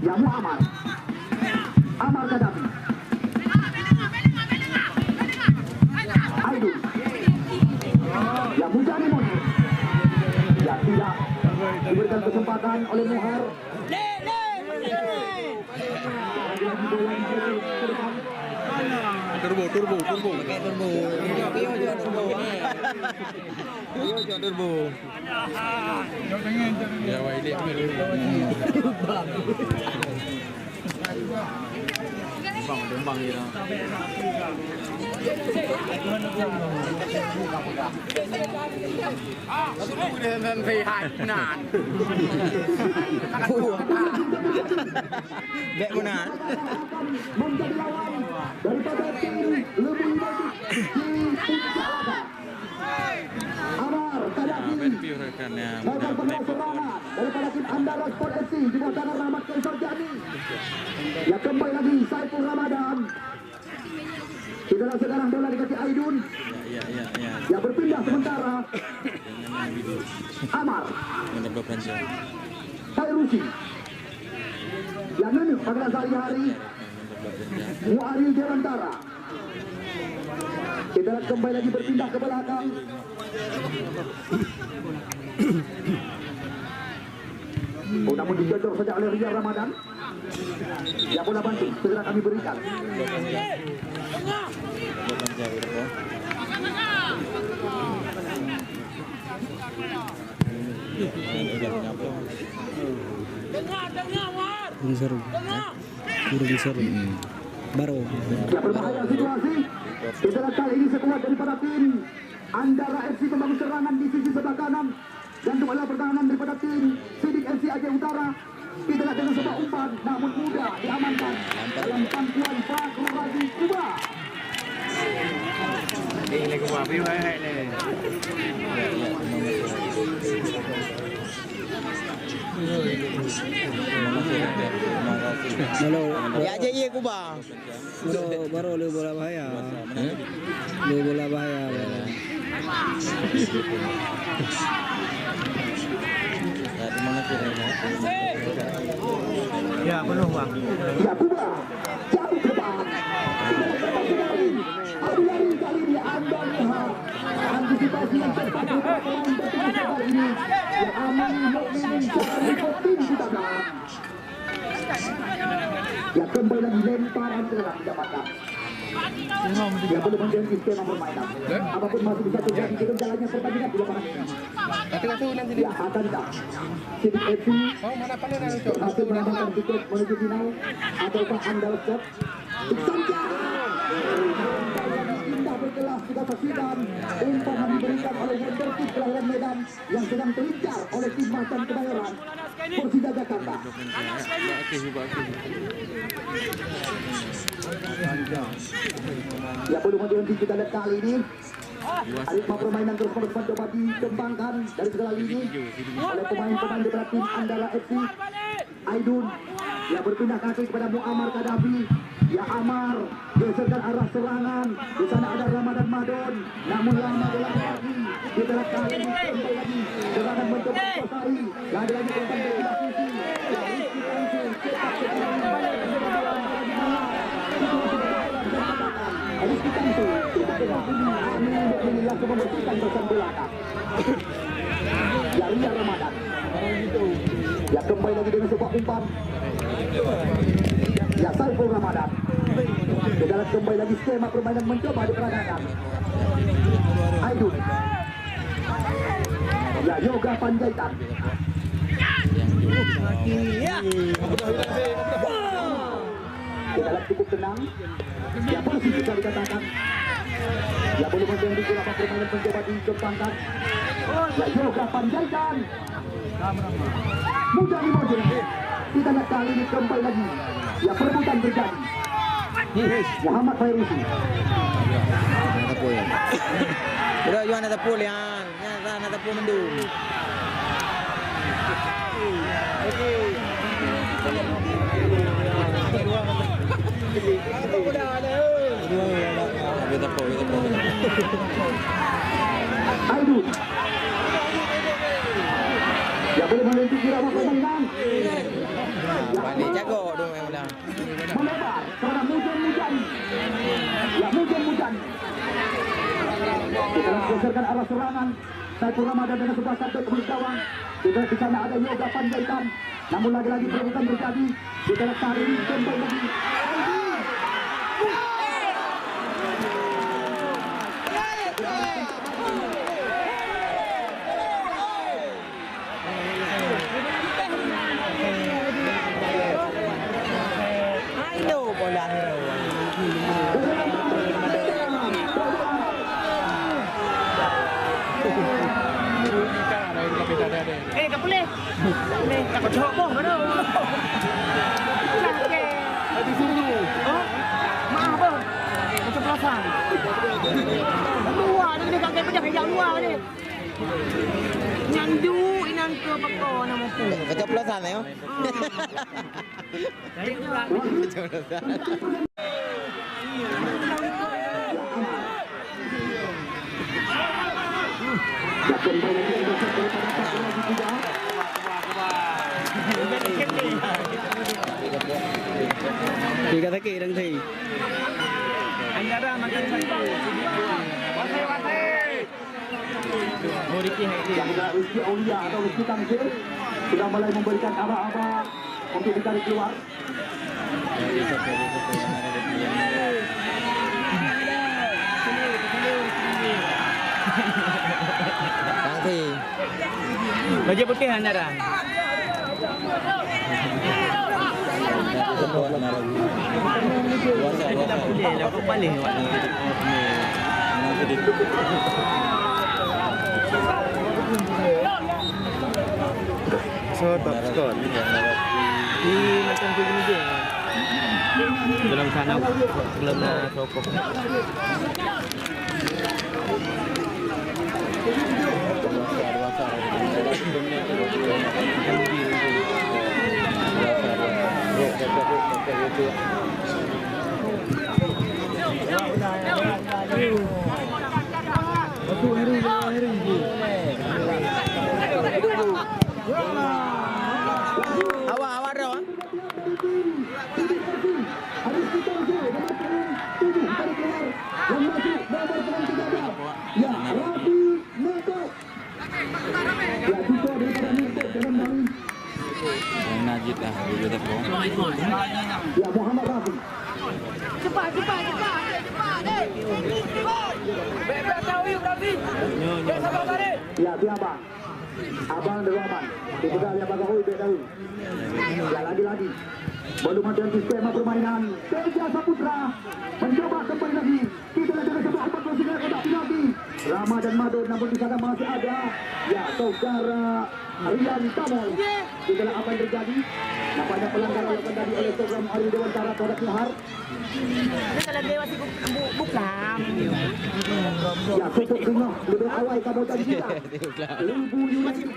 Ya, Muhammad Amar Gaddafi. Aidum. ditahan oleh Muhar. Turbo. Pakai turbo. Pio juga turbo. Pio juga turbo. Ya, Wailik Dembang dia. Kemudian pihak benar. Bek benar. Menjadi lawan daripada tim lebih baik di puncak. Amar Kadafi gagal pengawal serangan daripada tim Andara Sport FC di bawah tangan Rahmat Kaisarjani. Ya, kembali lagi Saiful Ramadan. Kita sekarang bola di kaki Aidun. Ya, berpindah sementara. Amar Tairusi. Yang ini pada sehari-hari Muaril Dewantara. Kita kembali lagi berpindah ke belakang. Oh, namun dijojok saja oleh Ria Ramadan. Ya, bola bantu segera kami berikan. Baru. Ya, berbahaya situasi. Kita kali ini sekuat daripada tim Andara FC membangun serangan di sisi sebelah kanan dan bola pertahanan daripada tim Sidik FC Aceh Utara. Kita lihat dengan sebuah umpan, namun mudah diamankan dalam pangkuan Fakru Razi Kuba. Ini Kuba, view hai le. Ya aja iya Kuba. Baru lu bola bahaya. Lu bola bahaya. Ya, penuh bang. Ya, Kuba jauh ke depan. Lari kali ini Anda lihat antisipasi yang cepat dilakukan bertugas ini. Ya, Amin Mukminin cari tim di belakang. Ya, kembali lagi lemparan terhadap didapatkan. Ya, belum menjadi skema permainan. Apapun masih bisa terjadi di jalannya pertandingan di lapangan ini. Ya, akankah Sidik FC berhasil menambahkan tiket menuju final ataukah Andal Sport Sancah indah berkelas kita saksikan umpan yang diberikan oleh Wonderkid kelahiran Medan yang sedang terincar oleh tim Macan Kebayoran Persija Jakarta. Ya, belum berhenti kita lihat kali ini ritme permainan terus mencoba dikembangkan dari segala lini oleh pemain-pemain dari tim Andara FC. Aidun ya berpindah kaki kepada Muammar Kadafi. Ya, Amar geserkan arah serangan. Di sana ada Ramadan Madon, namun lama ulang lagi. Kita lihat kali ini kembali lagi serangan mencoba dikuasai. Lagi-lagi korban berpindah sisi. Ya, Rizky Tansi cepat Rizky Tansi tidak dengan ini Amin Mukminin langsung membersihkan bersama belakang. Ya, Ria Ramadan. Ya, kembali lagi dengan sebuah umpan. Ya, Saiful Ramadan. Kita lihat kembali lagi skema permainan mencoba diperagakan. Aidun. Ya, Yoga Panjaitan. Kita lihat cukup tenang. Ya, polisi bisa dikatakan. Ya, belum menjadi beberapa permainan mencoba dikembangkan. Ya, Yoga Panjaitan. Mudah dimodul. Kita lihat kali ini kembali lagi. Ya, perebutan terjadi. Muhammad Fairusi. Udah jual tepul yan. Yan tepul mendung. Aidun. Ya, boleh menentu irama permainan. Pandai jago dong yang bilang. Melebar kepada Mujan. Ya, Mujan. Kita geserkan arah serangan. Saiful Ramadan dengan sebuah comeback ke gawang. Juga di sana ada Yoga Panjaitan. Namun lagi-lagi perebutan terjadi. Kita lihat hari ini kembali lagi. Ayo bola hero. Tak boleh. Tak boleh. Tak kocok pun. Mana? Sakit. Di sini. Oh? Maaf apa? Macam pelasan. Luar ni kena kakek pejak hijau luar ni. Nyandu inang ke pakor nama pun. Keceplosan ya. Dari luar. Keceplosan. Tiga taki đang thì. Andara makin satu. Moriki hai Yang ada Rizky Aulia atau Rizky Tamzil sudah mulai memberikan aba-aba untuk ditarik keluar. Tangsi. Baju putih Andara. Kita boleh lah, kau balik awak ni. So top score. Di macam tu gini je. Dalam sana belum nak sokong. Awak dah. Najib dah dulu dah pun. Ya, Muhammad Rafi. Cepat. Bebek tahu yuk Rafi. Sabar tadi. Ya, siapa? Abang Derwaman. Dipegang yang Abang Hui tahu. Ya, lagi-lagi. Belum ada skema permainan. Teja Saputra mencoba kembali lagi. Kita lihat dari sebuah 49 kotak penalti. Rama dan Madun namun di sana masih ada. Ya, saudara Rian Tamol. Kita lihat apa yang terjadi. Nampaknya pelanggaran dilakukan tadi oleh program Ari Dewantara terhadap Nihar. Kalau dewa si bukan. Ya, besok tengah lebih awal kabel tadi kita. Lembu United.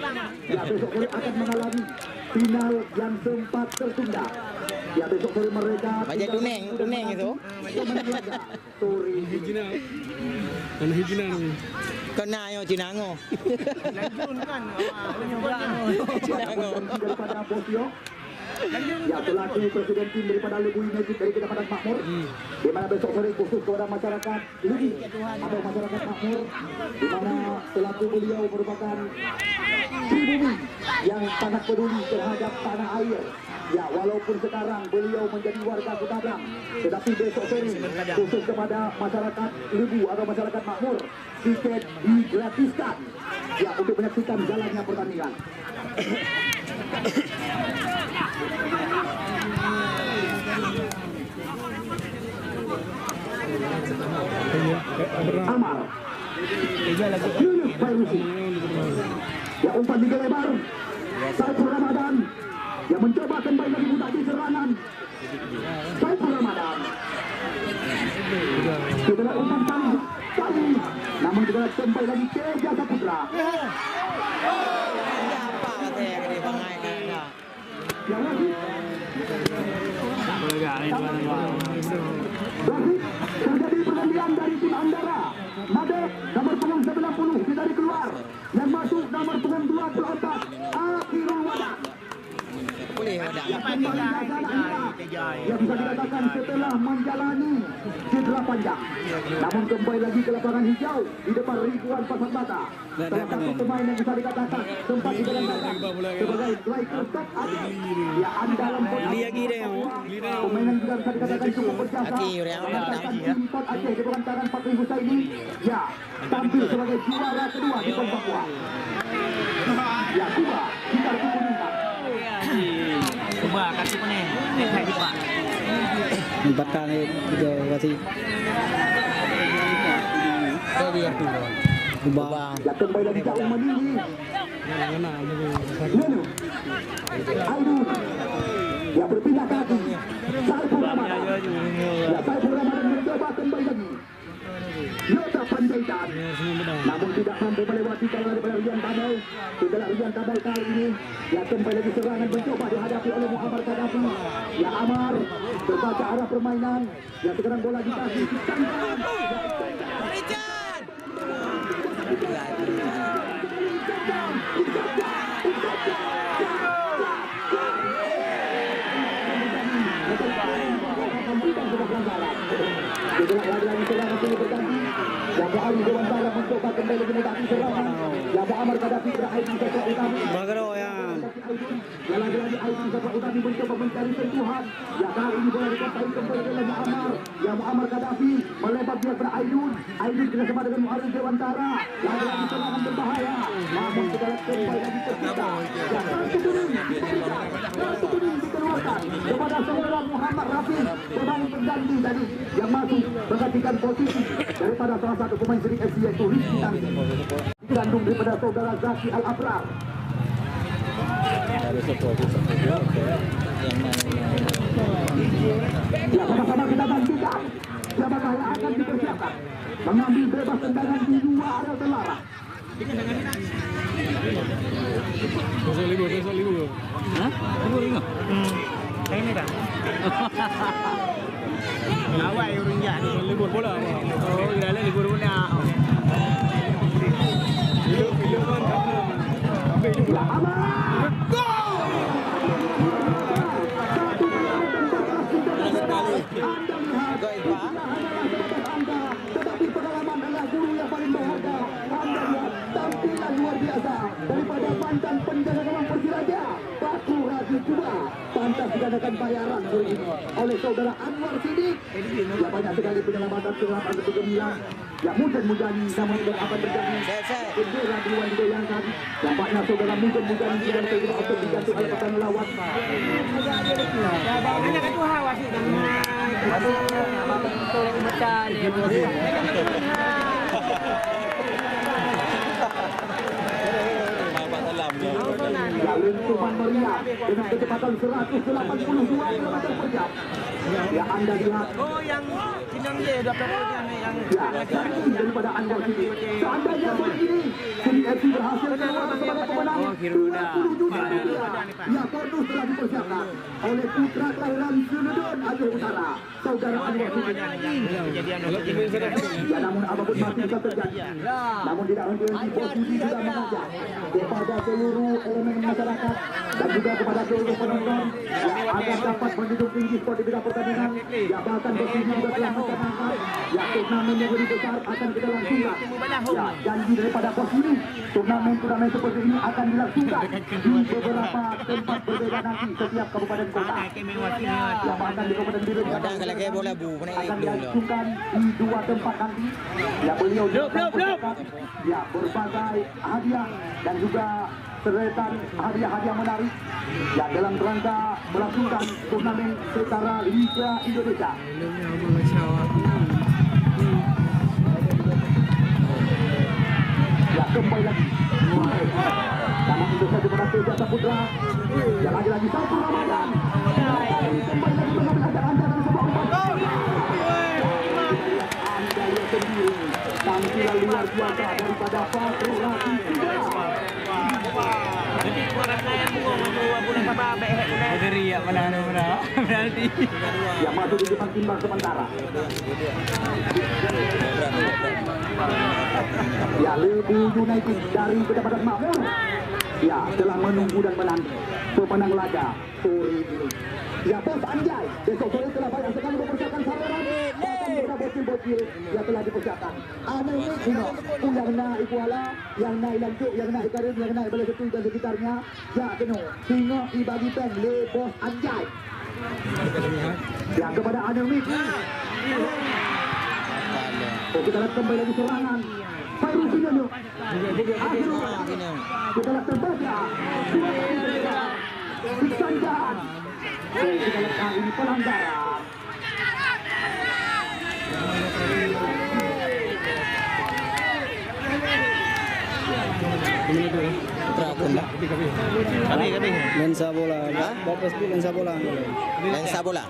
Ya, besok sore akan mengalami final yang sempat tertunda. Ya, besok sore mereka Macam Duneng itu. Sorry. Kena yo Cinango. Lanjut kan. Cinango. Daripada Bosio. Ya, selaku presiden tim daripada Lembu United dari kita Padang Makmur, di mana besok sore khusus kepada masyarakat Lugi atau masyarakat Makmur, di mana selaku beliau merupakan pribumi yang sangat peduli terhadap tanah air. Ya, walaupun sekarang beliau menjadi warga Kutadang, tetapi besok sore khusus kepada masyarakat Lugu atau masyarakat Makmur, tiket digratiskan. Ya, untuk menyaksikan jalannya pertandingan. Amar Yunus Fairusi. Ya, umpan tiga lebar. Saiful Ramadan yang mencoba kembali lagi buka di serangan. Saiful Ramadan. Kita lihat umpan kali. Namun kita lihat kembali lagi Teja Saputra. Apa katanya kena bangai kan. Yang lagi terjadi pergantian dari tim Andara. Made nomor punggung 90 kita keluar. Yang masuk nomor punggung 24 Akhirul Wadah. Boleh wadah. yang bisa dikatakan setelah menjalani cedera panjang. Namun kembali lagi ke lapangan hijau di depan ribuan pasang mata. Salah satu pemain yang bisa dikatakan sempat digadang-gadang sebagai striker top up. Ya andalan pemain yang juga bisa dikatakan cukup berjasa. Mengatakan tim Port Aceh di perantaran Patri Husaini ya tampil sebagai juara kedua di Pon Papua. Ya Kuba kita cukup minta. Cuba kasih mana? Kayak Pak. Batang itu kasih. Kuba. Ya kembali lagi jauh meninggi. Lalu Aidu ya berpindah kaki. Saiful Ramadan. Ya Saiful Ramadan mencoba kembali lagi. Yota Panjaitan. Namun tidak mampu melewati kawalan daripada Rian Tabel. Setelah Rian Tabel kali ini ya kembali lagi serangan mencoba dihadapi oleh Muhammad Gaddafi. Ya Amar berbaca arah permainan. Ya sekarang bola dikasih Richard. Lagi-lagi serangan sini berganti. Jaga Ali Dewantara mencoba kembali menghadapi serangan. Jaga Amar Gaddafi berakhir di sektor utama. Bagaro yang. Ya lagi-lagi Ali di sektor utama mencoba mencari sentuhan. Ya kali ini bola dikuasai kembali oleh Muammar. Ya Muammar Gaddafi melebar dia pada Aidun. Aidun kena sama dengan Ali Dewantara. Lagi-lagi serangan berbahaya. Namun segala kembali lagi tercipta. Ya satu turun dikeluarkan kepada saudara Muhammad Rafi. Pemain pengganti tadi yang masuk menggantikan posisi daripada salah satu pemain Serik FC yaitu Rizky Tangsi. Dikandung daripada saudara Zaki Al-Abrar. Ya sama-sama kita bantukan siapakah yang akan dipersiapkan mengambil bebas tendangan di dua area telara. Libur. Hah? Libur ini. Ini dah. Awak yang rinja ni libur bola. Oh, ialah libur bola. Ya Amar. Tetapi pengalaman adalah guru yang paling berharga. Anda lihat tampilan luar biasa daripada mantan penjaga gawang Persiraja Paku Razi Kuba. Pantas dikatakan bayaran oleh saudara Anwar Sidik. Ya banyak sekali penyelamatan untuk gemilang. Ya Mujani namun tidak akan terjadi. Bendera duluan digoyangkan. Nampaknya saudara Mujani sudah terima untuk digantung oleh pekan lawan. Banyak itu hawas itu. Betul betul. Ya lentuman meriah dengan kecepatan 182 km per jam. Ya Anda lihat. Oh yang sidang dia dapat yang Ya daripada Anwar Sidik. Seandainya boleh ini Serik FC berhasil keluar sebagai pemenang 20 juta rupiah. Ya kardus telah dipersiapkan oleh putra kelahiran Sunudon Aceh Utara saudara Anwar Sidik. Ya namun apapun masih bisa terjadi. Namun tidak henti posisi sudah mengajak kepada seluruh elemen masyarakat dan juga kepada seluruh penonton yang agar dapat menjunjung tinggi sport di bidang pertandingan. Ya bahkan persija juga telah mencanangkan ya turnamen yang lebih besar akan kita langsungkan. Ya janji daripada bos ini turnamen seperti ini akan dilangsungkan di beberapa tempat berbeda nanti setiap kabupaten kota. Ya bahkan di Kabupaten Biren akan dilangsungkan di dua tempat nanti. Ya beliau ya berbagai hadiah dan juga seretan hadiah-hadiah menarik ya dalam rangka melangsungkan turnamen secara Liga Indonesia. Ya kembali lagi namun itu saja kepada Teja Saputra. Ya lagi-lagi Saiful Ramadan kembali lagi mengambil ancang-ancang dan sebuah umpan. Anda lihat sendiri tampilan luar biasa daripada Paku Razi Kuba. Jadi orang lain bulan apa behek bulan. Dari ya mana berarti. Ya masuk di depan timbang sementara. Ya Lebu United dari Kedapatan Makmur. Ya telah menunggu dan menanti pemenang laga sore ini. Ya, Bos Anjay. Besok sore telah banyak sekali mempersiapkan saluran. Bahkan beberapa bocil-bocil yang telah dipersiapkan. Aneh ini, yang nak Ikuala, yang nak Ilancuk, yang nak Ikarim, yang nak Balai Ketua dan sekitarnya. Ya, kena. Singa ibagi pen le Bos Anjay. Yang kepada Aneh ini. Oh, kita lihat kembali lagi serangan. Fairul Sinyo. Kita lihat terbaca. Disanjaan. Kita lihat ini pelanggaran. Kami. Lensa bola. Bapak speed lensa bola. Lensa bola.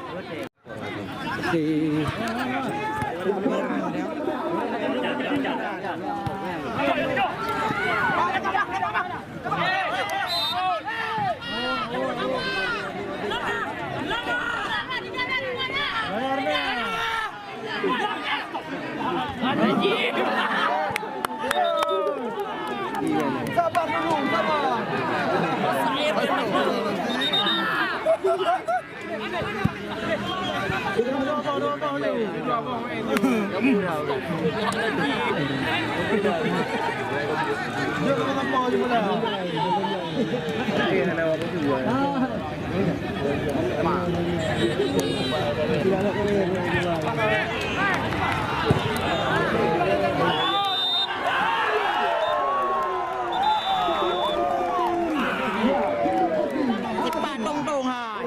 Cepat dong hai.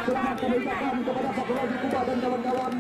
Selamat mengucapkan kepada Fakulasi Kuba dan kawan-kawan